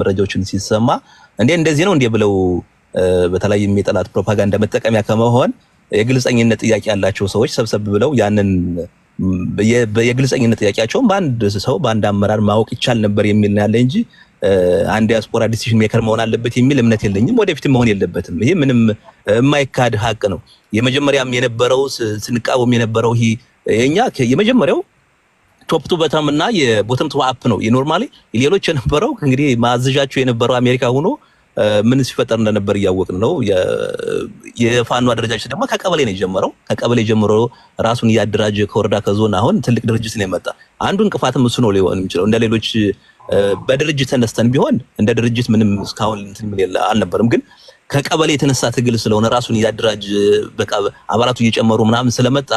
መረጃዎችን ሲሰማ እንደዚህ ነው ብለው በተለይም የጠላት ፕሮፓጋንዳ መጠቀሚያ ከመሆን የግልጸኝነት ጥያቄ ያላቸው ሰዎች ሰብሰብ ብለው ያንን የግልጸኝነት ጥያቄያቸውን በአንድ ሰው በአንድ አመራር ማወቅ ይቻል ነበር የሚል ነው ያለ እንጂ አንድ ዲያስፖራ ዲሲሽን ሜከር መሆን አለበት የሚል እምነት የለኝም። ወደፊትም መሆን የለበትም። ይሄ ምንም የማይካድ ሀቅ ነው። የመጀመሪያም የነበረው ስንቃወም የነበረው ይሄ የኛ የመጀመሪያው ቶፕ ቱ በተም እና የቦተም ቱ አፕ ነው። የኖርማሊ ሌሎች የነበረው እንግዲህ ማዘዣቸው የነበረው አሜሪካ ሆኖ ምን ሲፈጠር እንደነበር ያወቅን ነው። የፋኖ አደረጃጀት ደግሞ ከቀበሌ ነው የጀመረው። ከቀበሌ ጀምሮ ራሱን ያደራጀ ከወረዳ ከዞን አሁን ትልቅ ድርጅት ነው የመጣ። አንዱ እንቅፋትም እሱ ነው ሊሆን የሚችለው። እንደ ሌሎች በድርጅት ተነስተን ቢሆን እንደ ድርጅት ምንም እስካሁን እንትን ምን አልነበረም። ግን ከቀበሌ የተነሳ ትግል ስለሆነ ራሱን ያደራጀ በቃ አባላቱ እየጨመሩ ምናምን ስለመጣ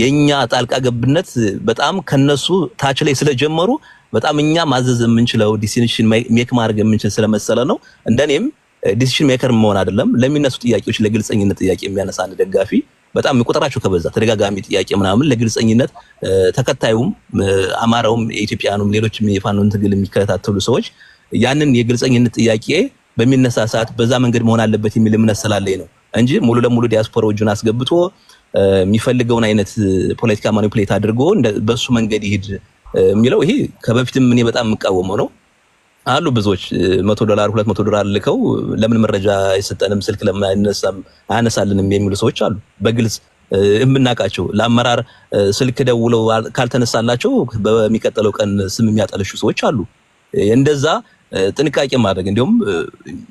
የኛ ጣልቃ ገብነት በጣም ከነሱ ታች ላይ ስለጀመሩ በጣም እኛ ማዘዝ የምንችለው ዲሲሽን ሜክ ማድረግ የምንችል ስለመሰለ ነው። እንደኔም ዲሲሽን ሜከር መሆን አይደለም ለሚነሱ ጥያቄዎች ለግልጸኝነት ጥያቄ የሚያነሳ አንድ ደጋፊ በጣም ቁጥራቸው ከበዛ ተደጋጋሚ ጥያቄ ምናምን ለግልጸኝነት ተከታዩም አማራውም ኢትዮጵያኑም ሌሎችም የፋኖን ትግል የሚከታተሉ ሰዎች ያንን የግልጸኝነት ጥያቄ በሚነሳ ሰዓት በዛ መንገድ መሆን አለበት የሚል እምነት ስላለኝ ነው እንጂ ሙሉ ለሙሉ ዲያስፖራው እጁን አስገብቶ የሚፈልገውን አይነት ፖለቲካ ማኒፑሌት አድርጎ በሱ መንገድ ይሄድ የሚለው ይሄ ከበፊትም እኔ በጣም የምቃወመው ነው። አሉ ብዙዎች $100 $200 ልከው ለምን መረጃ አይሰጠንም ስልክ ለምን አያነሳልንም የሚሉ ሰዎች አሉ። በግልጽ የምናቃቸው ለአመራር ስልክ ደውለው ካልተነሳላቸው በሚቀጥለው ቀን ስም የሚያጠለሹ ሰዎች አሉ። እንደዛ ጥንቃቄ ማድረግ እንዲሁም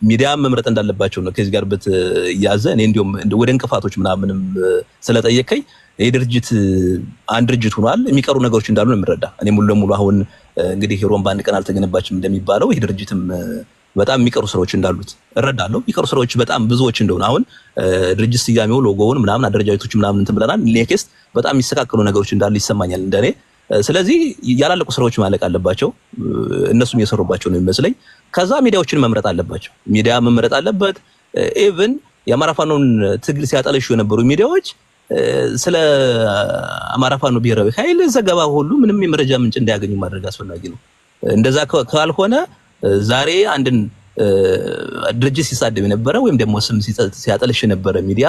ሚዲያ መምረጥ እንዳለባቸው ነው። ከዚህ ጋር በተያያዘ እኔ እንዲሁም ወደ እንቅፋቶች ምናምንም ስለጠየቀኝ ይሄ ድርጅት አንድ ድርጅት ሆኗል። የሚቀሩ ነገሮች እንዳሉ ነው የምረዳ። እኔ ሙሉ ለሙሉ አሁን እንግዲህ ሮም በአንድ ቀን አልተገነባችም እንደሚባለው ይሄ ድርጅትም በጣም የሚቀሩ ስራዎች እንዳሉት እረዳለሁ። የሚቀሩ ስራዎች በጣም ብዙዎች እንደሆነ አሁን ድርጅት ስያሜው ሎጎውን ምናምን አደረጃጀቶች ምናምን እንትን ብለናል። ኔክስት በጣም የሚስተካከሉ ነገሮች እንዳሉ ይሰማኛል እንደኔ። ስለዚህ ያላለቁ ስራዎች ማለቅ አለባቸው። እነሱም እየሰሩባቸው ነው የሚመስለኝ። ከዛ ሚዲያዎችን መምረጥ አለባቸው። ሚዲያ መምረጥ አለበት። ኢቭን የአማራ ፋኖን ትግል ሲያጠለሹ የነበሩ ሚዲያዎች ስለ አማራ ፋኖ ብሔራዊ ኃይል ዘገባ ሁሉ ምንም የመረጃ ምንጭ እንዳያገኙ ማድረግ አስፈላጊ ነው። እንደዛ ካልሆነ ዛሬ አንድን ድርጅት ሲሳደብ የነበረ ወይም ደግሞ ስም ሲያጠለሽ የነበረ ሚዲያ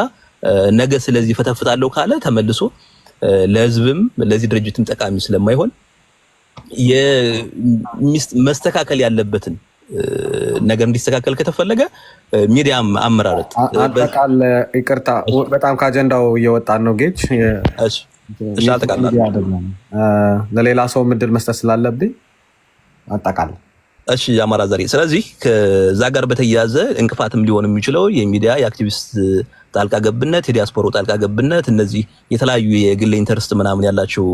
ነገ ስለዚህ ፈተፍታለሁ ካለ ተመልሶ ለህዝብም ለዚህ ድርጅትም ጠቃሚ ስለማይሆን መስተካከል ያለበትን ነገር እንዲስተካከል ከተፈለገ ሚዲያም አመራረጥ አጠቃል ይቅርታ በጣም ከአጀንዳው እየወጣን ነው ጌች። እሺ አጠቃላይ ለሌላ ሰው ምድል መስጠት ስላለብኝ አጠቃላይ እሺ የአማራ ዛሬ ስለዚህ ከዛ ጋር በተያያዘ እንቅፋትም ሊሆን የሚችለው የሚዲያ የአክቲቪስት ጣልቃ ገብነት የዲያስፖራው ጣልቃ ገብነት እነዚህ የተለያዩ የግል ኢንተረስት ምናምን ያላቸው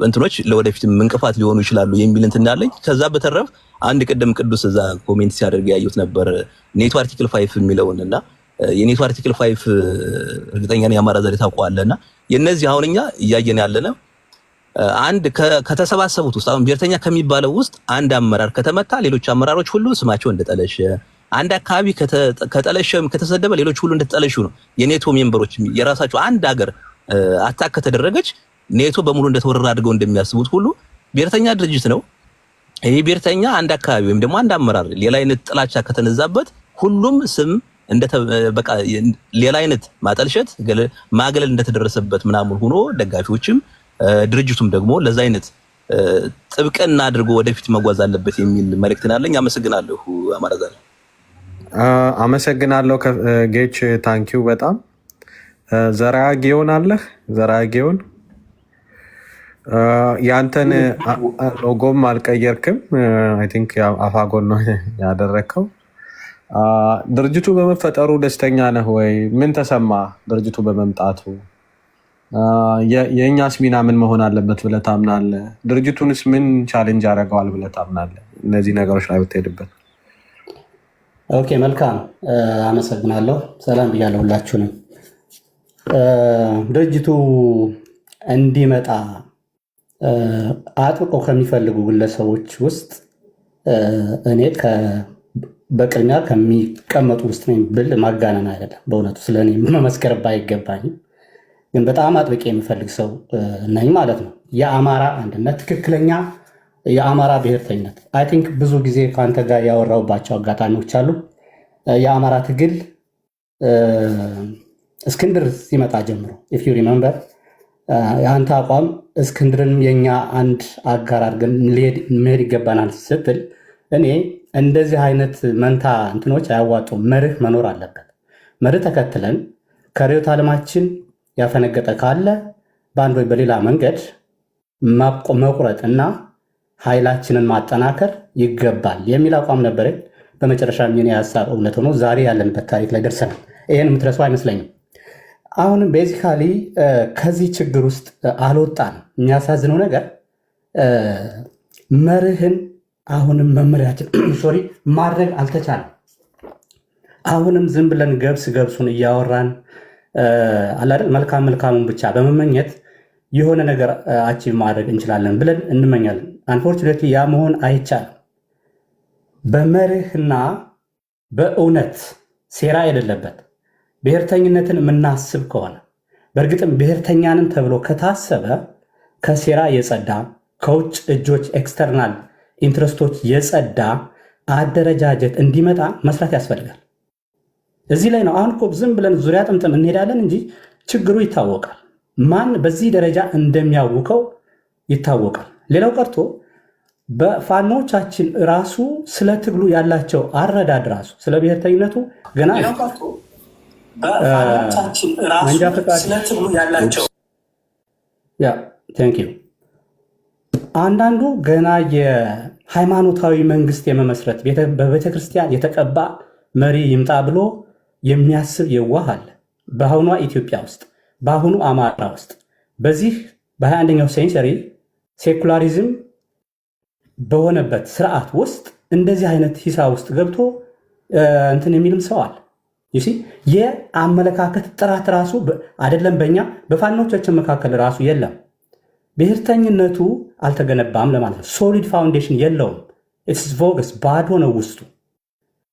እንትኖች ለወደፊትም እንቅፋት ሊሆኑ ይችላሉ የሚል እንትን ያለኝ። ከዛ በተረፈ አንድ ቀደም ቅዱስ እዛ ኮሜንት ሲያደርግ ያዩት ነበር ኔቶ አርቲክል 5 የሚለውንና የኔቶ አርቲክል 5 እርግጠኛ ነኝ የአማራ ዛሬ ታውቀዋለና የነዚህ አሁንኛ እያየን ያለነው አንድ ከተሰባሰቡት ውስጥ አሁን ብሔርተኛ ከሚባለው ውስጥ አንድ አመራር ከተመታ ሌሎች አመራሮች ሁሉ ስማቸው እንደጠለሸ፣ አንድ አካባቢ ከተጠለሸም ከተሰደበ ሌሎች ሁሉ እንደተጠለሹ ነው። የኔቶ ሜምበሮች የራሳቸው አንድ ሀገር አታክ ከተደረገች ኔቶ በሙሉ እንደተወረረ አድርገው እንደሚያስቡት ሁሉ ብሔርተኛ ድርጅት ነው። ይሄ ብሔርተኛ አንድ አካባቢ ወይም ደግሞ አንድ አመራር ሌላ አይነት ጥላቻ ከተነዛበት ሁሉም ስም በቃ ሌላ አይነት ማጠልሸት ማገለል እንደተደረሰበት ምናምን ሆኖ ደጋፊዎችም ድርጅቱም ደግሞ ለዛ አይነት ጥብቅና አድርጎ ወደፊት መጓዝ አለበት የሚል መልእክት አለኝ። አመሰግናለሁ። አማራ ዛሬ አመሰግናለሁ ጌች ታንኪዩ በጣም ዘራያ ጊዮን አለህ። ዘራያ ጊዮን ያንተን ሎጎም አልቀየርክም። አይ ቲንክ አፋጎን ነው ያደረከው። ድርጅቱ በመፈጠሩ ደስተኛ ነህ ወይ? ምን ተሰማ ድርጅቱ በመምጣቱ? የእኛስ ሚና ምን መሆን አለበት ብለህ ታምናለህ? ድርጅቱንስ ምን ቻሌንጅ ያደርገዋል ብለህ ታምናለህ? እነዚህ ነገሮች ላይ ብትሄድበት። ኦኬ መልካም አመሰግናለሁ። ሰላም ብያለሁ ሁላችሁንም። ድርጅቱ እንዲመጣ አጥብቀው ከሚፈልጉ ግለሰቦች ውስጥ እኔ በቅድሚያ ከሚቀመጡ ውስጥ ነኝ ብል ማጋነን አይደለም። በእውነቱ ስለ እኔ መመስከር ባይገባኝም ግን በጣም አጥብቄ የምፈልግ ሰው ነኝ ማለት ነው። የአማራ አንድነት ትክክለኛ የአማራ ብሔርተኝነት አይ ቲንክ ብዙ ጊዜ ከአንተ ጋር ያወራውባቸው አጋጣሚዎች አሉ። የአማራ ትግል እስክንድር ሲመጣ ጀምሮ ኢፍ ዩ ሪመምበር የአንተ አቋም እስክንድርን የኛ አንድ አጋር አድርገን መሄድ ይገባናል ስትል እኔ እንደዚህ አይነት መንታ እንትኖች አያዋጡም። መርህ መኖር አለበት። መርህ ተከትለን ከርዕዮተ ዓለማችን ያፈነገጠ ካለ በአንድ ወይ በሌላ መንገድ መቁረጥ እና ኃይላችንን ማጠናከር ይገባል የሚል አቋም ነበረኝ። በመጨረሻ የኔ ሀሳብ እውነት ሆኖ ዛሬ ያለንበት ታሪክ ላይ ደርሰናል። ይህን የምትረሱ አይመስለኝም። አሁንም ቤዚካሊ ከዚህ ችግር ውስጥ አልወጣንም። የሚያሳዝነው ነገር መርህን አሁንም መመሪያችን ሶሪ ማድረግ አልተቻለም። አሁንም ዝም ብለን ገብሱን እያወራን አላደል መልካሙን ብቻ በመመኘት የሆነ ነገር አቺቭ ማድረግ እንችላለን ብለን እንመኛለን። አንፎርቹኔትሊ ያ መሆን አይቻልም። በመርህና በእውነት ሴራ የሌለበት ብሔርተኝነትን የምናስብ ከሆነ በእርግጥም ብሔርተኛንም ተብሎ ከታሰበ ከሴራ የጸዳ ከውጭ እጆች ኤክስተርናል ኢንትረስቶች የጸዳ አደረጃጀት እንዲመጣ መስራት ያስፈልጋል። እዚህ ላይ ነው አሁን እኮ ዝም ብለን ዙሪያ ጥምጥም እንሄዳለን እንጂ ችግሩ ይታወቃል። ማን በዚህ ደረጃ እንደሚያውከው ይታወቃል። ሌላው ቀርቶ በፋኖቻችን ራሱ ስለ ትግሉ ያላቸው አረዳድ ራሱ ስለ ብሔርተኝነቱ ገና መንጃ ፈቃድ አንዳንዱ ገና የሃይማኖታዊ መንግስት የመመስረት በቤተክርስቲያን የተቀባ መሪ ይምጣ ብሎ የሚያስብ የዋህ አለ። በአሁኗ ኢትዮጵያ ውስጥ በአሁኑ አማራ ውስጥ በዚህ በ21ኛው ሴንቸሪ ሴኩላሪዝም በሆነበት ስርዓት ውስጥ እንደዚህ አይነት ሂሳብ ውስጥ ገብቶ እንትን የሚልም ሰው አለ። የአመለካከት ጥራት ራሱ አይደለም በእኛ በፋኖቻችን መካከል ራሱ የለም። ብሔርተኝነቱ አልተገነባም ለማለት ነው። ሶሊድ ፋውንዴሽን የለውም። ኢትስ ቮገስ ባዶ ነው። ውስጡ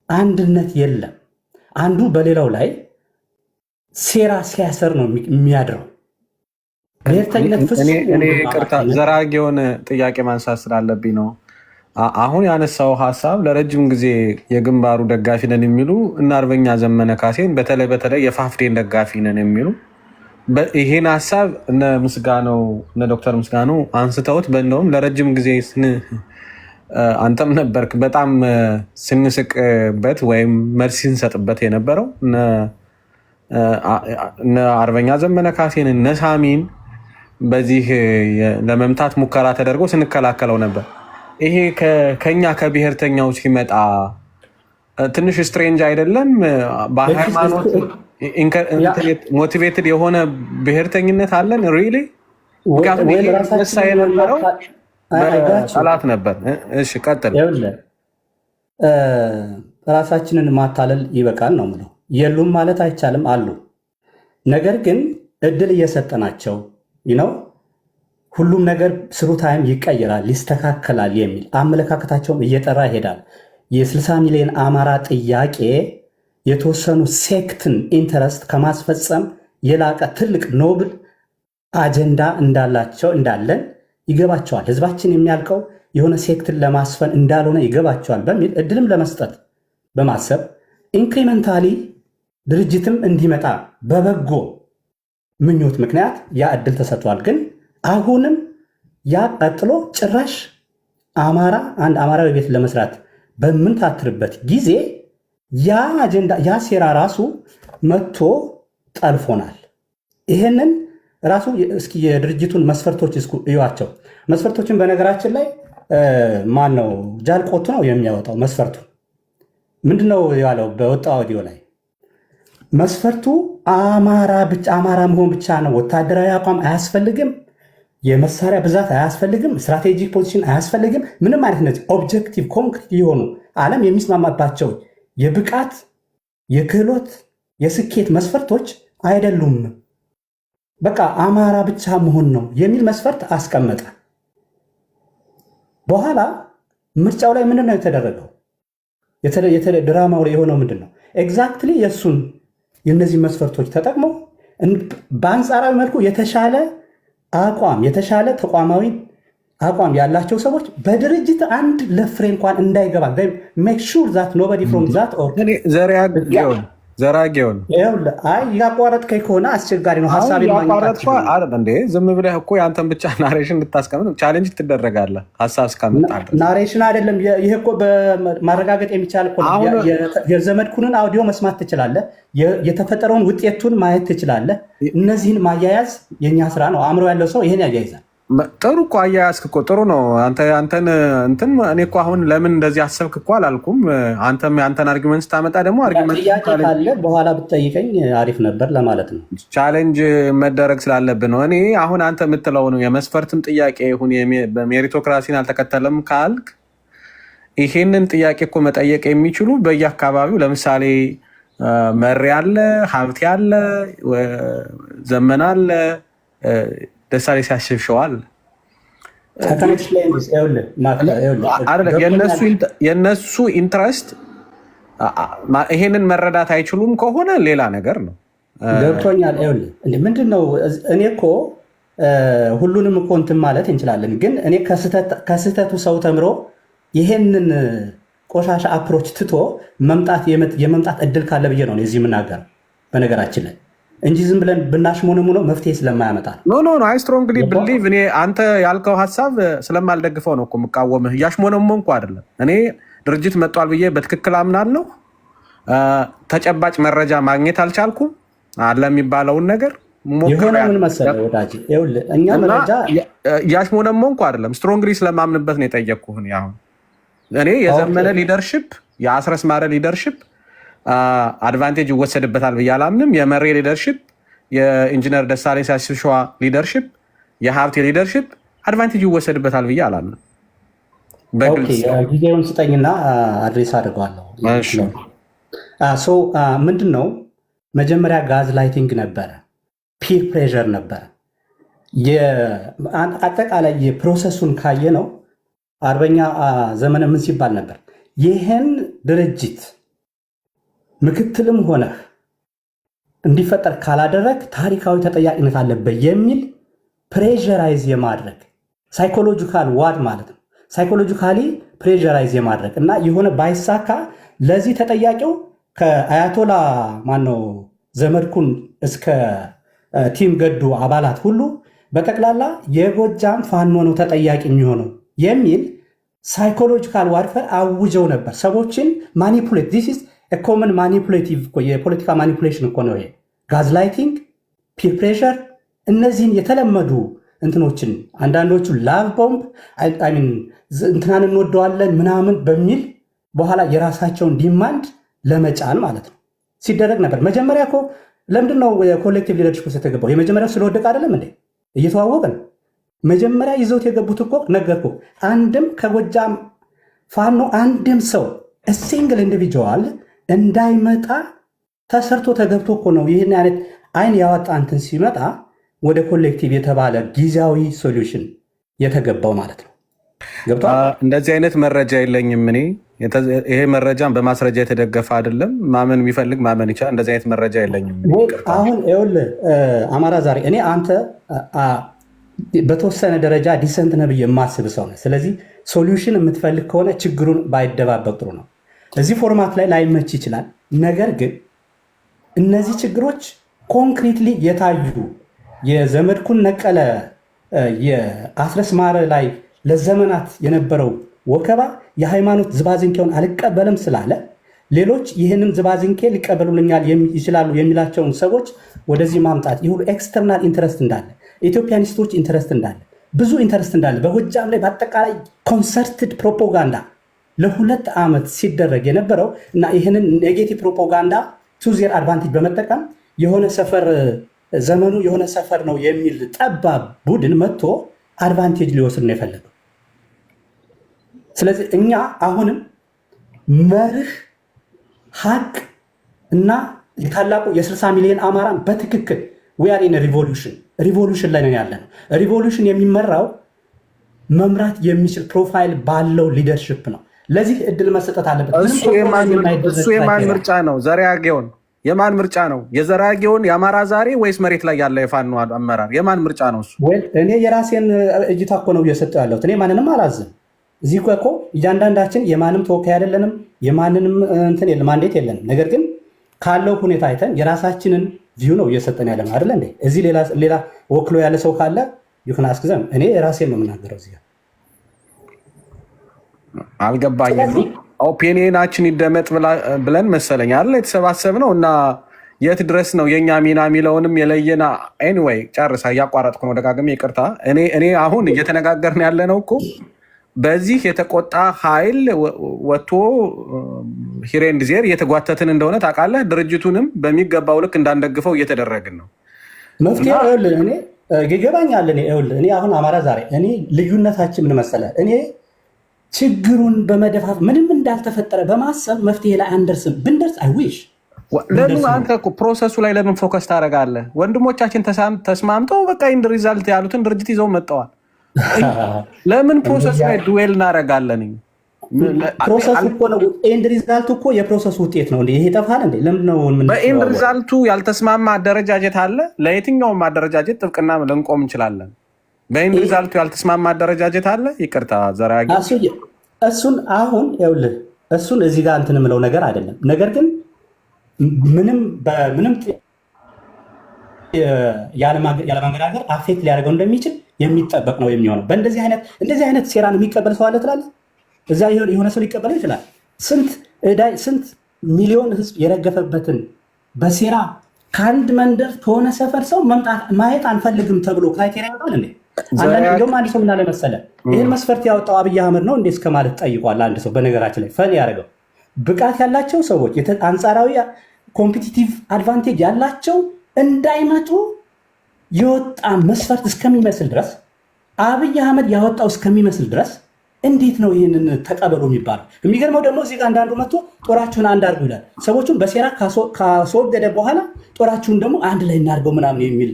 አንድነት የለም። አንዱ በሌላው ላይ ሴራ ሲያሰር ነው የሚያድረው። ብሔርተኝነት እኔ ቅርታ ዘራግ የሆነ ጥያቄ ማንሳት ስላለብኝ ነው። አሁን ያነሳው ሀሳብ ለረጅም ጊዜ የግንባሩ ደጋፊ ነን የሚሉ እና አርበኛ ዘመነ ካሴን በተለይ የፋፍዴን ደጋፊ ነን የሚሉ ይሄን ሀሳብ እነ ዶክተር ምስጋናው አንስተውት በእንደውም ለረጅም ጊዜ አንተም ነበርክ በጣም ስንስቅበት ወይም መልስ ስንሰጥበት የነበረው እነ አርበኛ ዘመነ ካሴን እነ ሳሚን በዚህ ለመምታት ሙከራ ተደርጎ ስንከላከለው ነበር። ይሄ ከኛ ከብሔርተኛው ሲመጣ ትንሽ ስትሬንጅ አይደለም? በሃይማኖት ሞቲቬትድ የሆነ ብሔርተኝነት አለን ሪሊ? ምክንያቱም ይሄ ነሳ የነበረው ጠላት ነበር። እሺ ቀጥል። ራሳችንን ማታለል ይበቃል ነው የምለው። የሉም ማለት አይቻልም፣ አሉ። ነገር ግን እድል እየሰጠናቸው ነው። ሁሉም ነገር ስሩ ታይም ይቀየራል፣ ይስተካከላል የሚል አመለካከታቸውም እየጠራ ይሄዳል። የ60 ሚሊዮን አማራ ጥያቄ የተወሰኑ ሴክትን ኢንተረስት ከማስፈጸም የላቀ ትልቅ ኖብል አጀንዳ እንዳለን ይገባቸዋል። ህዝባችን የሚያልቀው የሆነ ሴክትን ለማስፈን እንዳልሆነ ይገባቸዋል በሚል እድልም ለመስጠት በማሰብ ኢንክሪመንታሊ ድርጅትም እንዲመጣ በበጎ ምኞት ምክንያት ያ እድል ተሰጥቷል። ግን አሁንም ያ ቀጥሎ ጭራሽ አንድ አማራዊ ቤት ለመስራት በምንታትርበት ጊዜ ያ አጀንዳ ያ ሴራ ራሱ መጥቶ ጠልፎናል። ይህንን ራሱ እስኪ የድርጅቱን መስፈርቶች እዩዋቸው። መስፈርቶችን በነገራችን ላይ ማን ነው ጃልቆቱ ነው የሚያወጣው። መስፈርቱ ምንድነው ያለው? በወጣው አውዲዮ ላይ መስፈርቱ አማራ መሆን ብቻ ነው። ወታደራዊ አቋም አያስፈልግም፣ የመሳሪያ ብዛት አያስፈልግም፣ ስትራቴጂክ ፖዚሽን አያስፈልግም። ምንም አይነት እነዚህ ኦብጀክቲቭ ኮንክሪት የሆኑ ዓለም የሚስማማባቸው የብቃት የክህሎት የስኬት መስፈርቶች አይደሉም። በቃ አማራ ብቻ መሆን ነው የሚል መስፈርት አስቀመጠ። በኋላ ምርጫው ላይ ምንድን ነው የተደረገው? ድራማው ላይ የሆነው ምንድን ነው? ኤግዛክትሊ የእነዚህ መስፈርቶች ተጠቅመው በአንጻራዊ መልኩ የተሻለ አቋም የተሻለ ተቋማዊ አቋም ያላቸው ሰዎች በድርጅት አንድ ለፍሬ እንኳን እንዳይገባ ሜክ ሹር ዛት ኖበዲ ፍሮም ዛት ኦር ዘራጌውን ያቋረጥከኝ ከሆነ አስቸጋሪ ነው። ሀሳብ እንዴ ዝም ብለህ እኮ የአንተን ብቻ ናሬሽን እንድታስቀምጥ ቻሌንጅ ትደረጋለህ። ሀሳብ እስካመጣ ናሬሽን አይደለም ይሄ እኮ በማረጋገጥ የሚቻል እኮ የዘመድኩንን አውዲዮ መስማት ትችላለህ። የተፈጠረውን ውጤቱን ማየት ትችላለህ። እነዚህን ማያያዝ የኛ ስራ ነው። አእምሮ ያለው ሰው ይሄን ያያይዛል። ጥሩ እኮ አያያዝክ እኮ ጥሩ ነው። አንተን እንትን እኔ እኮ አሁን ለምን እንደዚህ አሰብክ እኮ አላልኩም። አንተም የአንተን አርጊመንት ስታመጣ ደግሞ አርጊመንት ካለ በኋላ ብትጠይቀኝ አሪፍ ነበር ለማለት ነው። ቻሌንጅ መደረግ ስላለብን ነው። እኔ አሁን አንተ የምትለው ነው የመስፈርትም ጥያቄ ይሁን በሜሪቶክራሲን አልተከተለም ካልክ ይሄንን ጥያቄ እኮ መጠየቅ የሚችሉ በየአካባቢው ለምሳሌ መሪ አለ፣ ሀብቴ አለ፣ ዘመን አለ፣ ደሳሌ ሲያሽብሸዋል የእነሱ ኢንትረስት ይሄንን መረዳት አይችሉም ከሆነ ሌላ ነገር ነው። ገብቶኛል። ምንድን ነው እኔ እኮ ሁሉንም እኮ እንትን ማለት እንችላለን፣ ግን እኔ ከስህተቱ ሰው ተምሮ ይሄንን ቆሻሻ አፕሮች ትቶ የመምጣት እድል ካለ ብዬ ነው እዚህ የምናገር በነገራችን ላይ እንጂ ዝም ብለን ብናሽሞነሙነው መፍትሄ ስለማያመጣ ነው። አይ ስትሮንግሊ ብሊቭ እኔ አንተ ያልከው ሀሳብ ስለማልደግፈው ነው እኮ የምቃወምህ። እያሽሞነሞንኩ አይደለም። እኔ ድርጅት መጧል ብዬ በትክክል አምናለሁ። ተጨባጭ መረጃ ማግኘት አልቻልኩም አለ የሚባለውን ነገር የሆነ ምን መሰለህ ወዳጅ፣ እኛ መረጃ እያሽሞነሞንኩ አይደለም። ስትሮንግሊ ስለማምንበት ነው የጠየቅኩህ። አሁን እኔ የዘመነ ሊደርሽፕ የአስረስ ማረ ሊደርሽፕ አድቫንቴጅ ይወሰድበታል ብዬ አላምንም። የመሬ ሊደርሽፕ፣ የኢንጂነር ደሳሌ ሲያስብሸዋ ሊደርሽፕ፣ የሀብቴ ሊደርሽፕ አድቫንቴጅ ይወሰድበታል ብዬ አላምንም። ጊዜውን ስጠኝና አድሬስ አድርገዋለሁ። ምንድን ነው መጀመሪያ ጋዝ ላይቲንግ ነበረ፣ ፒር ፕሬዠር ነበረ። አጠቃላይ የፕሮሰሱን ካየ ነው አርበኛ ዘመነ ምን ሲባል ነበር? ይህን ድርጅት ምክትልም ሆነህ እንዲፈጠር ካላደረግ ታሪካዊ ተጠያቂነት አለበት የሚል ፕሬዠራይዝ የማድረግ ሳይኮሎጂካል ዋድ ማለት ነው። ሳይኮሎጂካሊ ፕሬዠራይዝ የማድረግ እና የሆነ ባይሳካ ለዚህ ተጠያቂው ከአያቶላ ማነው ዘመድኩን እስከ ቲም ገዱ አባላት ሁሉ በጠቅላላ የጎጃም ፋኖ ነው ተጠያቂ የሚሆነው የሚል ሳይኮሎጂካል ዋርፈር አውጀው ነበር። ሰዎችን ማኒፑሌት ዲስ ኢዝ ኮመን ማኒፑሌቲቭ የፖለቲካ ማኒፑሌሽን እኮ ነው። ጋዝ ላይቲንግ፣ ፒር ፕሬሸር፣ እነዚህን የተለመዱ እንትኖችን አንዳንዶቹ ላቭ ቦምብ እንትናን እንወደዋለን ምናምን በሚል በኋላ የራሳቸውን ዲማንድ ለመጫን ማለት ነው ሲደረግ ነበር። መጀመሪያ እኮ ለምንድን ነው የኮሌክቲቭ ሊደርሽፕ ውስጥ የተገባው? የመጀመሪያው ስለወደቀ አይደለም እንዴ? እየተዋወቅን መጀመሪያ ይዘውት የገቡት እኮ ነገርኩህ። አንድም ከጎጃም ፋኖ አንድም ሰው ሲንግል ኢንዲቪጁዋል እንዳይመጣ ተሰርቶ ተገብቶ እኮ ነው ይህን አይነት አይን ያወጣ እንትን ሲመጣ ወደ ኮሌክቲቭ የተባለ ጊዜያዊ ሶሉሽን የተገባው ማለት ነው። እንደዚህ አይነት መረጃ የለኝም እኔ። ይሄ መረጃን በማስረጃ የተደገፈ አይደለም። ማመን የሚፈልግ ማመን ይቻላል። እንደዚህ አይነት መረጃ የለኝም። አሁን ይኸውልህ አማራ ዛሬ እኔ አንተ በተወሰነ ደረጃ ዲሰንት ነህ ብዬ የማስብ ሰው ነህ። ስለዚህ ሶሉሽን የምትፈልግ ከሆነ ችግሩን ባይደባበቅ ጥሩ ነው። እዚህ ፎርማት ላይ ላይመች ይችላል። ነገር ግን እነዚህ ችግሮች ኮንክሪትሊ የታዩ የዘመድኩን ነቀለ የአስረስ ማረ ላይ ለዘመናት የነበረው ወከባ የሃይማኖት ዝባዝንኬውን አልቀበልም ስላለ ሌሎች ይህንን ዝባዝንኬ ሊቀበሉልኛል ይችላሉ የሚላቸውን ሰዎች ወደዚህ ማምጣት ይሁሉ ኤክስተርናል ኢንተረስት እንዳለ ኢትዮጵያኒስቶች ኢንተረስት እንዳለ ብዙ ኢንተረስት እንዳለ በጎጃም ላይ በአጠቃላይ ኮንሰርትድ ፕሮፓጋንዳ ለ2 ዓመት ሲደረግ የነበረው እና ይህንን ኔጌቲቭ ፕሮፓጋንዳ ቱ ዜር አድቫንቴጅ በመጠቀም የሆነ ሰፈር ዘመኑ የሆነ ሰፈር ነው የሚል ጠባብ ቡድን መጥቶ አድቫንቴጅ ሊወስድ ነው የፈለገው። ስለዚህ እኛ አሁንም መርህ ሀቅ እና የታላቁ የ60 ሚሊዮን አማራን በትክክል ዊአር ኢን ሪቮሉሽን ላይ ነው ያለነው። ሪቮሉሽን የሚመራው መምራት የሚችል ፕሮፋይል ባለው ሊደርሽፕ ነው። ለዚህ እድል መሰጠት አለበት። እሱ የማን ምርጫ ነው? ዘሬ አጌውን የማን ምርጫ ነው? የዘራጌውን የአማራ ዛሬ ወይስ መሬት ላይ ያለ የፋኖ አመራር? የማን ምርጫ ነው እሱ? እኔ የራሴን እይታ እኮ ነው እየሰጠሁ ያለሁት። እኔ ማንንም አላዝም። እዚህ እኮ እያንዳንዳችን የማንም ተወካይ አይደለንም፣ የማንንም እንትን የለም ማንዴት የለንም። ነገር ግን ካለው ሁኔታ አይተን የራሳችንን ቪው ነው እየሰጠን ያለ አይደለ እንዴ? እዚህ ሌላ ወክሎ ያለ ሰው ካለ ይሁን አስገዛም። እኔ ራሴን ነው የምናገረው። እዚህ አልገባኝም። ኦፒኒየናችን ይደመጥ ብለን መሰለኝ አይደል የተሰባሰብነው እና የት ድረስ ነው የኛ ሚና የሚለውንም የለየና። ኤኒዌይ ጨርሳ እያቋረጥኩ ነው ደጋግሜ ይቅርታ። እኔ አሁን እየተነጋገርን ያለ ነው እኮ በዚህ የተቆጣ ኃይል ወጥቶ ሂሬንድ ዜር እየተጓተትን እንደሆነ ታውቃለህ። ድርጅቱንም በሚገባው ልክ እንዳንደግፈው እየተደረግን ነው። መፍትሄ እኔ ይገባኛል። እኔ አሁን አማራ ዛሬ እኔ ልዩነታችን ምን መሰለህ? እኔ ችግሩን በመደፋት ምንም እንዳልተፈጠረ በማሰብ መፍትሄ ላይ አንደርስም። ብንደርስ አይዊሽ ለምን አንተ እኮ ፕሮሰሱ ላይ ለምን ፎከስ ታደርጋለህ? ወንድሞቻችን ተስማምተው በቃ ኢንድ ሪዛልት ያሉትን ድርጅት ይዘው መጥተዋል። ለምን ፕሮሰሱ ላይ ዱዌል እናደርጋለን? ፕሮሰሱ እኮ ነው። ኤንድ ሪዛልቱ እኮ የፕሮሰሱ ውጤት ነው። ይሄ ይጠፋል እንዴ? ለምንድን ነው በኤንድ ሪዛልቱ ያልተስማማ አደረጃጀት አለ? ለየትኛውም አደረጃጀት ጥብቅና ልንቆም እንችላለን። በኤንድ ሪዛልቱ ያልተስማማ አደረጃጀት አለ? ይቅርታ ዘራጊ፣ እሱን አሁን ይኸውልህ፣ እሱን እዚህ ጋር እንትን የምለው ነገር አይደለም። ነገር ግን በምንም ያለማንገዳገር አፌክት ሊያደርገው እንደሚችል የሚጠበቅ ነው የሚሆነው። እንደዚህ አይነት ሴራን የሚቀበል ሰው አለ ትላለህ? እዛ የሆነ ሰው ሊቀበለው ይችላል። ስንት ሚሊዮን ህዝብ የረገፈበትን በሴራ ከአንድ መንደር ከሆነ ሰፈር ሰው መምጣት ማየት አንፈልግም ተብሎ ክራይቴሪያ ያወጣል እንዴ? አንዳንድ አንድ ሰው ምናለ መሰለ ይህን መስፈርት ያወጣው አብይ አህመድ ነው እንዴ እስከ ማለት ጠይቋል። አንድ ሰው በነገራችን ላይ ፈን ያደረገው ብቃት ያላቸው ሰዎች አንጻራዊ ኮምፒቲቲቭ አድቫንቴጅ ያላቸው እንዳይመጡ የወጣ መስፈርት እስከሚመስል ድረስ አብይ አህመድ ያወጣው እስከሚመስል ድረስ እንዴት ነው ይህንን ተቀበሉ የሚባለው? የሚገርመው ደግሞ እዚህ ጋር አንዳንዱ መጥቶ ጦራችሁን አንድ አድርጉ ይላል። ሰዎቹን በሴራ ካስወገደ በኋላ ጦራችሁን ደግሞ አንድ ላይ እናድርገው ምናምን የሚል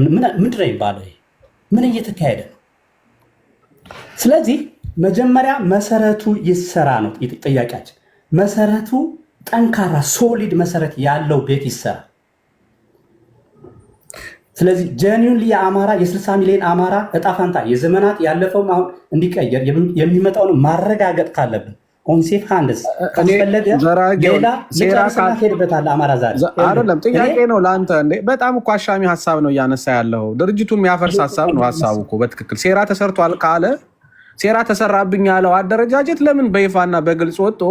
ምንድን ነው የሚባለው? ምን እየተካሄደ ነው? ስለዚህ መጀመሪያ መሰረቱ ይሰራ ነው ጥያቄያችን። መሰረቱ ጠንካራ ሶሊድ መሰረት ያለው ቤት ይሰራ። ስለዚህ ጀኒውን የአማራ የ60 ሚሊዮን አማራ እጣ ፈንታ የዘመናት ያለፈውም አሁን እንዲቀየር የሚመጣውን ማረጋገጥ ካለብን ኦንሴፍ ሃንድስ ካስፈለገ ሌላ ለጨርስና ሄድበታል። አማራ ዛሬ አይደለም ጥያቄ ነው ለአንተ እንዴ? በጣም እኮ አሻሚ ሀሳብ ነው እያነሳ ያለው። ድርጅቱን የሚያፈርስ ሀሳብ ነው ሀሳቡ እኮ በትክክል ሴራ ተሰርቷል ካለ ሴራ ተሰራብኝ ያለው አደረጃጀት ለምን በይፋና በግልጽ ወጥቶ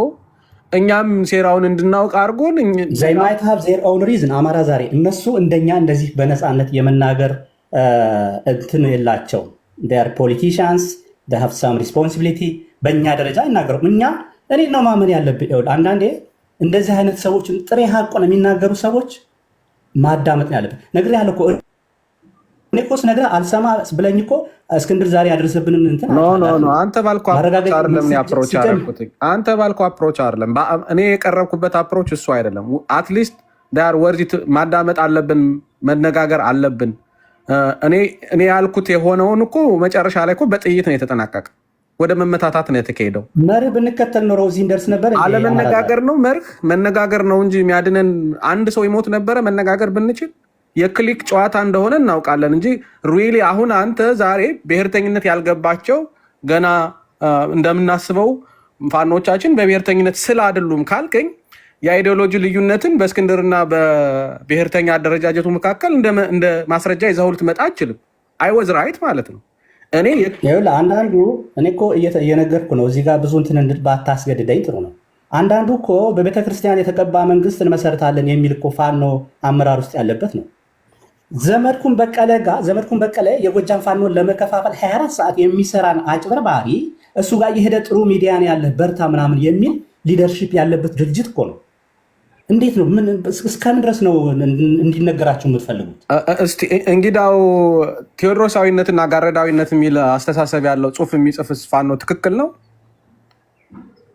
እኛም ሴራውን እንድናውቅ አድርጎን they might have their own reason። አማራ ዛሬ እነሱ እንደኛ እንደዚህ በነፃነት የመናገር እንትን የላቸው። they are politicians, they have some responsibility። በእኛ ደረጃ ይናገሩ እኔ ነው ማመን ያለብን። አንዳንዴ እንደዚህ አይነት ሰዎችን ጥሬ ሀቁን የሚናገሩ ሰዎች ማዳመጥ ያለብን ነገር ያለ እኮ እኔ እኮ ስነግርህ አልሰማ ብለኝ እኮ እስክንድር ዛሬ ያደረሰብንን እንትን ኖ አንተ ባልከው አፕሮች አይደለም። አፕሮች አደረኩት አንተ ባልከው አፕሮች አይደለም። እኔ የቀረብኩበት አፕሮች እሱ አይደለም። አትሊስት ዳር ወርዚ ማዳመጥ አለብን፣ መነጋገር አለብን። እኔ ያልኩት የሆነውን እኮ መጨረሻ ላይ እኮ በጥይት ነው የተጠናቀቀ። ወደ መመታታት ነው የተካሄደው። መርህ ብንከተል ኖሮ እዚህ እንደርስ ነበር። አለመነጋገር ነው መርህ፣ መነጋገር ነው እንጂ የሚያድነን አንድ ሰው ይሞት ነበረ። መነጋገር ብንችል የክሊክ ጨዋታ እንደሆነ እናውቃለን እንጂ ሪሊ አሁን አንተ ዛሬ ብሔርተኝነት ያልገባቸው ገና እንደምናስበው ፋኖቻችን በብሔርተኝነት ስለ አይደሉም ካልከኝ የአይዲዮሎጂ ልዩነትን በእስክንድርና በብሔርተኛ አደረጃጀቱ መካከል እንደ ማስረጃ ይዘው ልትመጣ አችልም። አይወዝ ራይት ማለት ነው። አንዳንዱ እኔ እኮ እየነገርኩ ነው። እዚህ ጋር ብዙ እንትን ባታስገድደኝ ጥሩ ነው። አንዳንዱ እኮ በቤተክርስቲያን የተቀባ መንግስት እንመሰርታለን የሚል እኮ ፋኖ አመራር ውስጥ ያለበት ነው። ዘመድኩን በቀለ የጎጃም ፋኖን ለመከፋፈል 24 ሰዓት የሚሰራን አጭበርባሪ እሱ ጋር የሄደ ጥሩ ሚዲያን ያለ በርታ ምናምን የሚል ሊደርሺፕ ያለበት ድርጅት እኮ ነው። እንዴት ነው እስከምን ድረስ ነው እንዲነገራቸው የምትፈልጉት? እስቲ እንግዳው ቴዎድሮሳዊነትና ጋረዳዊነት የሚል አስተሳሰብ ያለው ጽሁፍ የሚጽፍ ፋኖ ትክክል ነው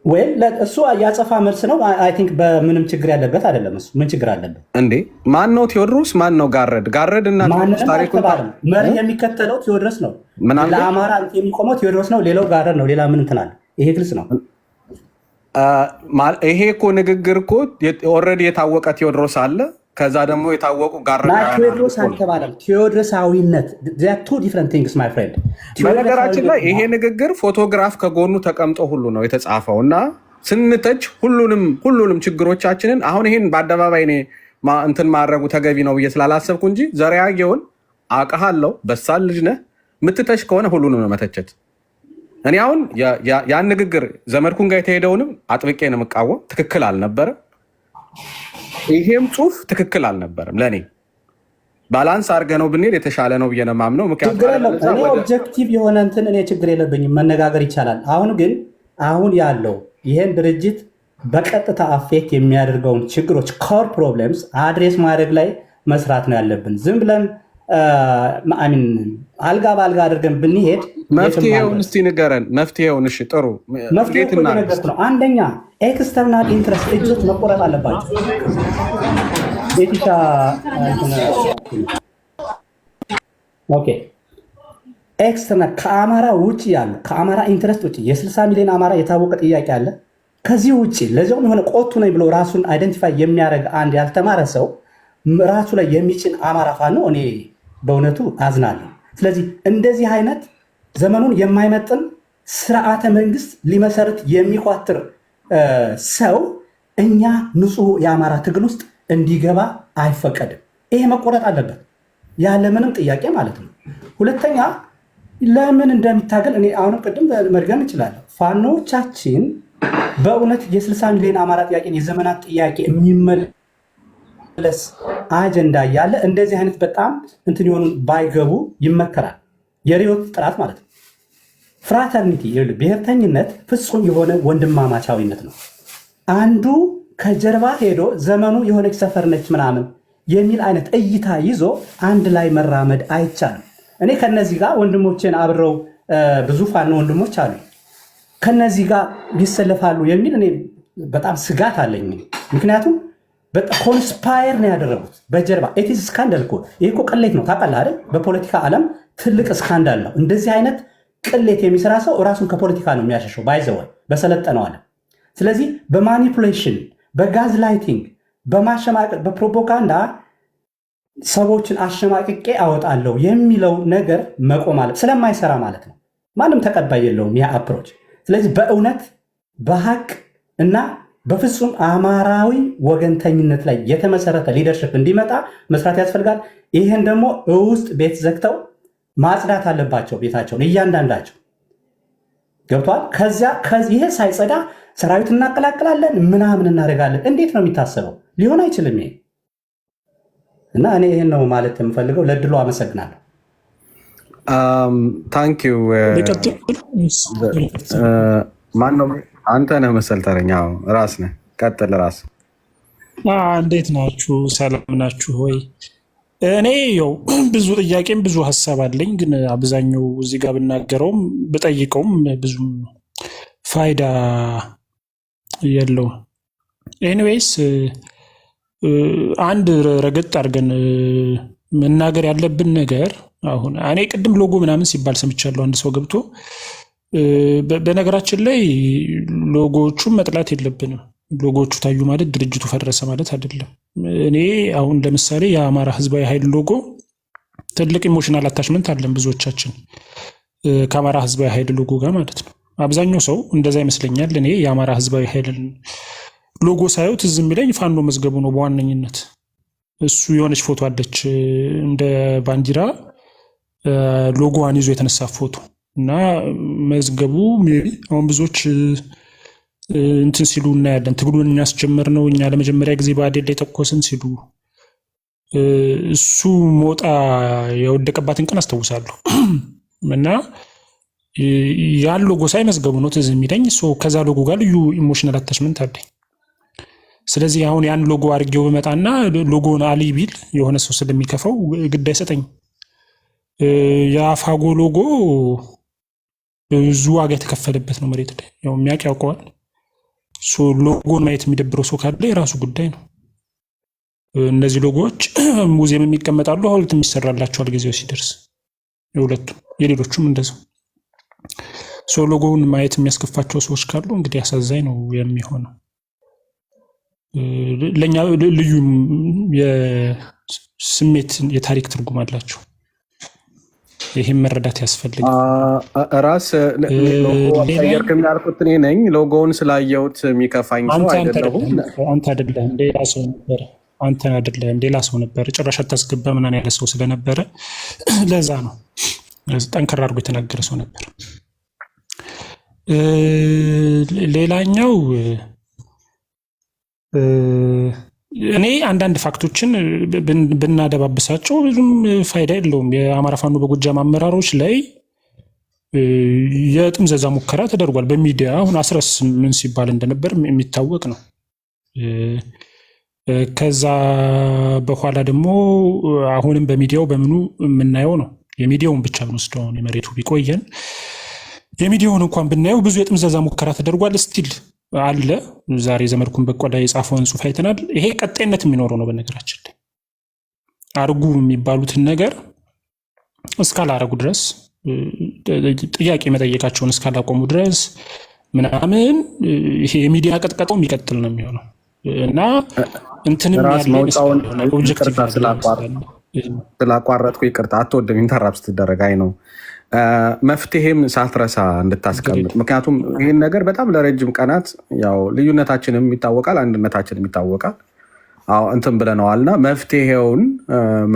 ወይ? እሱ ያጸፋ መልስ ነው። አይ ቲንክ በምንም ችግር ያለበት አይደለም። እሱ ምን ችግር አለበት እንዴ? ማን ነው ቴዎድሮስ? ማን ነው ጋረድ? ጋረድ እና ታሪኩን መርህ የሚከተለው ቴዎድሮስ ነው። ለአማራ የሚቆመው ቴዎድሮስ ነው። ሌላው ጋረድ ነው። ሌላ ምን እንትን አለ? ይሄ ግልጽ ነው። ይሄ እኮ ንግግር እኮ ኦልሬዲ የታወቀ ቴዎድሮስ አለ። ከዛ ደግሞ የታወቁ ጋር ቴዎድሮስ አልተባለም። ቴዎድሮሳዊነት ቱ ዲፍረንት ቲንግስ ማይ ፍሬንድ። በነገራችን ላይ ይሄ ንግግር ፎቶግራፍ ከጎኑ ተቀምጦ ሁሉ ነው የተጻፈው እና ስንተች ሁሉንም ችግሮቻችንን አሁን ይሄን በአደባባይ እኔ እንትን ማድረጉ ተገቢ ነው ብዬ ስላላሰብኩ እንጂ ዘርያጌውን አውቃለሁ። በሳል ልጅ ነህ። ምትተች ከሆነ ሁሉንም ነው መተቸት። እኔ አሁን ያን ንግግር ዘመድኩን ጋር የተሄደውንም አጥብቄ ነው የምቃወም። ትክክል አልነበረም። ይሄም ጽሁፍ ትክክል አልነበረም። ለእኔ ባላንስ አድርገህ ነው ብንሄድ የተሻለ ነው ብዬ ነው የማምነው። ምክንያቱም ኦብጀክቲቭ የሆነ እንትን እኔ ችግር የለብኝም፣ መነጋገር ይቻላል። አሁን ግን አሁን ያለው ይሄን ድርጅት በቀጥታ አፌክት የሚያደርገውን ችግሮች ኮር ፕሮብሌምስ አድሬስ ማድረግ ላይ መስራት ነው ያለብን። ዝም ብለን አልጋ በአልጋ አድርገን ብንሄድ መፍትሄውን እስቲ ንገረን። መፍትሄውን እሺ፣ ጥሩ መፍትሄ ነው። አንደኛ ኤክስተርናል ኢንትረስት እጆች መቆረጥ አለባቸው። ቤቲሻ ኦኬ፣ ኤክስተርናል ከአማራ ውጭ ያሉ ከአማራ ኢንትረስት ውጭ የ60 ሚሊዮን አማራ የታወቀ ጥያቄ አለ። ከዚህ ውጭ ለዚያውም የሆነ ቆቱ ነኝ ብሎ ራሱን አይደንቲፋይ የሚያደርግ አንድ ያልተማረ ሰው ራሱ ላይ የሚጭን አማራ ፋኖ እኔ በእውነቱ አዝናለሁ። ስለዚህ እንደዚህ አይነት ዘመኑን የማይመጥን ስርዓተ መንግስት ሊመሰርት የሚኳትር ሰው እኛ ንጹህ የአማራ ትግል ውስጥ እንዲገባ አይፈቀድም። ይሄ መቆረጥ አለበት ያለምንም ጥያቄ ማለት ነው። ሁለተኛ ለምን እንደሚታገል እኔ አሁንም ቅድም መድገም እችላለሁ። ፋኖቻችን በእውነት የ60 ሚሊዮን አማራ ጥያቄን የዘመናት ጥያቄ የሚመለስ አጀንዳ እያለ እንደዚህ አይነት በጣም እንትን የሆኑ ባይገቡ ይመከራል። የሪዮት ጥራት ማለት ነው። ፍራተርኒቲ ብሔርተኝነት ፍጹም የሆነ ወንድማማቻዊነት ነው። አንዱ ከጀርባ ሄዶ ዘመኑ የሆነች ሰፈር ነች ምናምን የሚል አይነት እይታ ይዞ አንድ ላይ መራመድ አይቻልም። እኔ ከነዚህ ጋር ወንድሞቼን አብረው ብዙ ፋኖ ወንድሞች አሉ። ከነዚህ ጋር ይሰለፋሉ የሚል እኔ በጣም ስጋት አለኝ። ምክንያቱም ኮንስፓየር ነው ያደረጉት በጀርባ ኢትስ ስካንዳል እኮ ይሄ እኮ ቅሌት ነው። ታውቃለህ አይደል? በፖለቲካ ዓለም ትልቅ ስካንዳል ነው። እንደዚህ አይነት ቅሌት የሚሰራ ሰው ራሱን ከፖለቲካ ነው የሚያሸሸው ባይዘወል በሰለጠነው ዓለም። ስለዚህ በማኒፑሌሽን፣ በጋዝ ላይቲንግ፣ በማሸማቀቅ፣ በፕሮፓጋንዳ ሰዎችን አሸማቅቄ አወጣለሁ የሚለው ነገር መቆም አለ ስለማይሰራ ማለት ነው። ማንም ተቀባይ የለውም ያ አፕሮች። ስለዚህ በእውነት በሀቅ እና በፍጹም አማራዊ ወገንተኝነት ላይ የተመሰረተ ሊደርሽፕ እንዲመጣ መስራት ያስፈልጋል። ይህን ደግሞ ውስጥ ቤት ዘግተው ማጽዳት አለባቸው ቤታቸውን እያንዳንዳቸው ገብቷል። ከዚያ ይሄ ሳይጸዳ ሰራዊት እናቀላቅላለን ምናምን እናደርጋለን። እንዴት ነው የሚታሰበው? ሊሆን አይችልም ይሄ እና እኔ ይህን ነው ማለት የምፈልገው። ለድሎ አመሰግናለሁ። ታንኪዩ። ማነው? አንተ ነህ መሰል ተረኛ። ራስ ነህ። ቀጥል ራስ። እንዴት ናችሁ? ሰላም ናችሁ ወይ? እኔ ያው ብዙ ጥያቄም ብዙ ሀሳብ አለኝ፣ ግን አብዛኛው እዚህ ጋር ብናገረውም ብጠይቀውም ብዙ ፋይዳ የለውም። ኤኒዌይስ አንድ ረገጥ አድርገን መናገር ያለብን ነገር አሁን እኔ ቅድም ሎጎ ምናምን ሲባል ሰምቻለሁ። አንድ ሰው ገብቶ በነገራችን ላይ ሎጎዎቹን መጥላት የለብንም። ሎጎዎቹ ታዩ ማለት ድርጅቱ ፈረሰ ማለት አይደለም። እኔ አሁን ለምሳሌ የአማራ ህዝባዊ ኃይል ሎጎ ትልቅ ኢሞሽናል አታችመንት አለን ብዙዎቻችን ከአማራ ህዝባዊ ኃይል ሎጎ ጋር ማለት ነው። አብዛኛው ሰው እንደዛ ይመስለኛል። እኔ የአማራ ህዝባዊ ኃይል ሎጎ ሳየው ትዝ የሚለኝ ፋኖ መዝገቡ ነው በዋነኝነት። እሱ የሆነች ፎቶ አለች እንደ ባንዲራ ሎጎዋን ይዞ የተነሳ ፎቶ እና መዝገቡ አሁን ብዙዎች እንትን ሲሉ እናያለን። ትግሉን የሚያስጀምር ነው እኛ ለመጀመሪያ ጊዜ በአዴል ላይ ተኮስን ሲሉ እሱ ሞጣ የወደቀባትን ቀን አስታውሳለሁ። እና ያን ሎጎ ሳይ መዝገቡ ነው ትዝ የሚለኝ። ከዛ ሎጎ ጋር ልዩ ኢሞሽናል አታችመንት አለኝ። ስለዚህ አሁን ያን ሎጎ አድርጌው በመጣና ሎጎን አሊ ቢል የሆነ ሰው ስለሚከፋው ግድ አይሰጠኝ። የአፋጎ ሎጎ ብዙ ዋጋ የተከፈለበት ነው መሬት ላይ ያው የሚያውቅ ያውቀዋል። ሎጎን ማየት የሚደብረው ሰው ካለ የራሱ ጉዳይ ነው። እነዚህ ሎጎዎች ሙዚየም የሚቀመጣሉ፣ ሐውልት የሚሰራላቸዋል ጊዜው ሲደርስ፣ የሁለቱም የሌሎቹም እንደዛው። ሎጎውን ማየት የሚያስከፋቸው ሰዎች ካሉ እንግዲህ አሳዛኝ ነው የሚሆነው። ለኛ ልዩ የስሜት የታሪክ ትርጉም አላቸው። ይህም መረዳት ያስፈልጋል። ራስ ቀየርክም ያልኩት እኔ ነኝ። ሎጎውን ስላየሁት የሚከፋኝ ሰው አይደለሁም። አንተ አይደለህም፣ ሌላ ሰው ነበረ። አንተን አይደለህም፣ ሌላ ሰው ነበረ። ጭራሽ አታስገባ ምናምን ያለ ሰው ስለነበረ ለዛ ነው ጠንከር አድርጎ የተናገረ ሰው ነበር። ሌላኛው እኔ አንዳንድ ፋክቶችን ብናደባብሳቸው ብዙም ፋይዳ የለውም። የአማራ ፋኖ በጎጃም አመራሮች ላይ የጥምዘዛ ሙከራ ተደርጓል በሚዲያ። አሁን አስረስ ምን ሲባል እንደነበር የሚታወቅ ነው። ከዛ በኋላ ደግሞ አሁንም በሚዲያው በምኑ የምናየው ነው። የሚዲያውን ብቻ ብንወስደው የመሬቱ ቢቆየን የሚዲያውን እንኳን ብናየው ብዙ የጥምዘዛ ሙከራ ተደርጓል። ስቲል አለ። ዛሬ ዘመድኩን በቆዳ የጻፈውን ጽሑፍ አይተናል። ይሄ ቀጣይነት የሚኖረው ነው። በነገራችን ላይ አርጉ የሚባሉትን ነገር እስካላረጉ ድረስ ጥያቄ መጠየቃቸውን እስካላቆሙ ድረስ ምናምን ይሄ የሚዲያ ቀጥቀጠው የሚቀጥል ነው የሚሆነው እና እንትንም ስላቋረጥኩ ይቅርታ። አትወድም ኢንተራፕት ስትደረግ አይ ነው መፍትሄም ሳትረሳ እንድታስቀምጥ። ምክንያቱም ይህን ነገር በጣም ለረጅም ቀናት ያው ልዩነታችንም ይታወቃል፣ አንድነታችንም ይታወቃል። እንትን ብለነዋልና መፍትሄውን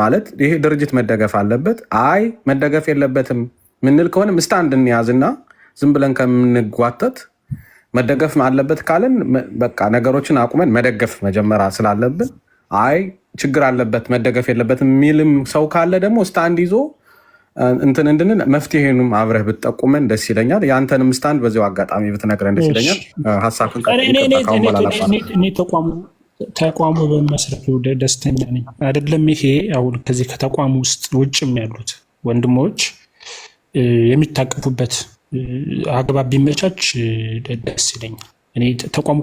ማለት ይሄ ድርጅት መደገፍ አለበት፣ አይ መደገፍ የለበትም ምንል ከሆነም ስታንድ እንያዝና ዝም ብለን ከምንጓተት መደገፍ አለበት ካለን በቃ ነገሮችን አቁመን መደገፍ መጀመሪያ ስላለብን፣ አይ ችግር አለበት መደገፍ የለበትም የሚልም ሰው ካለ ደግሞ ስታንድ ይዞ እንትን እንድንል መፍትሄንም አብረህ ብትጠቁመን ደስ ይለኛል። የአንተንም ስታንድ በዚያው አጋጣሚ ብትነግረን ደስ ይለኛል። ሀሳብን ተቋሙ በመስረቱ ደስተኛ ነኝ። አይደለም ይሄ አሁን ከዚህ ከተቋሙ ውስጥ ውጭም ያሉት ወንድሞች የሚታቀፉበት አግባብ ቢመቻች ደስ ይለኛል። እኔ ተቋሙ